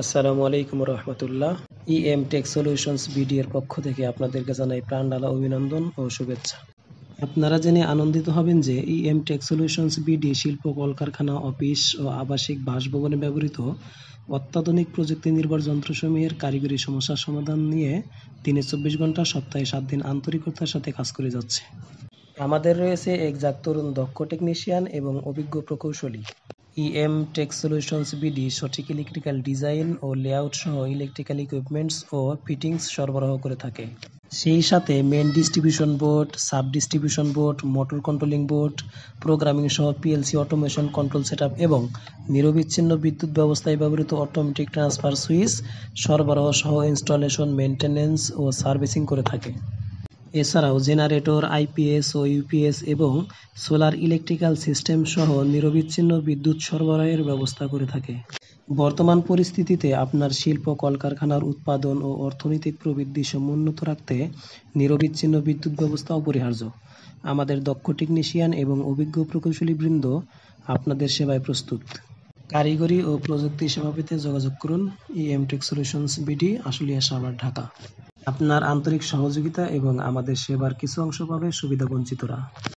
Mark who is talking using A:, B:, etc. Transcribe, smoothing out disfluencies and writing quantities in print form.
A: আসসালামু আলাইকুম রহমতুল্লাহ। EM tech solutions BD এর পক্ষ থেকে আপনাদেরকে জানাই প্রাণঢালা অভিনন্দন ও শুভেচ্ছা। আপনারা জেনে আনন্দিত হবেন যে ইএম টেক সলিউশনস বিডি শিল্প, কলকারখানা, অফিস ও আবাসিক বাসভবনে ব্যবহৃত অত্যাধুনিক প্রযুক্তি নির্ভর যন্ত্রসমূহের কারিগরি সমস্যার সমাধান নিয়ে দিনে 24 ঘন্টা সপ্তাহে 7 দিন আন্তরিকতার সাথে কাজ করে যাচ্ছে। আমাদের রয়েছে একজাক তরুণ দক্ষ টেকনিশিয়ান এবং অভিজ্ঞ প্রকৌশলী। ইএম টেক সলিউশনস বিডি সঠিক ইলেকট্রিক্যাল ডিজাইন ও লেআউট সহ ইলেকট্রিক্যাল ইকুইপমেন্টস ও ফিটিংস সরবরাহ করে থাকে। সেই সাথে main distribution board, sub distribution board, motor controlling board, programming সহ পিএলসি অটোমেশন কন্ট্রোল সেটআপ এবং নিরবিচ্ছিন্ন বিদ্যুৎ ব্যবস্থায় ব্যবহৃত অটোমেটিক ট্রান্সফার সুইচ সরবরাহ সহ ইনস্টলেশন, মেইনটেনেন্স ও সার্ভিসিং করে থাকে। এছাড়াও জেনারেটর, আইপিএস ও ইউপিএস এবং সোলার ইলেকট্রিক্যাল সিস্টেম সহ নিরবিচ্ছিন্ন বিদ্যুৎ সরবরাহের ব্যবস্থা করে থাকে। বর্তমান পরিস্থিতিতে আপনার শিল্প, কলকারখানার উৎপাদন ও অর্থনৈতিক প্রবৃদ্ধি সমুন্নত রাখতে নিরবিচ্ছিন্ন বিদ্যুৎ ব্যবস্থা অপরিহার্য। আমাদের দক্ষ টেকনিশিয়ান এবং অভিজ্ঞ প্রকৌশলীবৃন্দ আপনাদের সেবায় প্রস্তুত। কারিগরি ও প্রযুক্তি সেবা পেতে যোগাযোগ করুন EM tech solutions BD, Ashulia, Savar, Dhaka. আপনার আন্তরিক সহযোগিতা এবং আমাদের সেবার কিছু অংশ পাবে সুবিধাবঞ্চিতরা।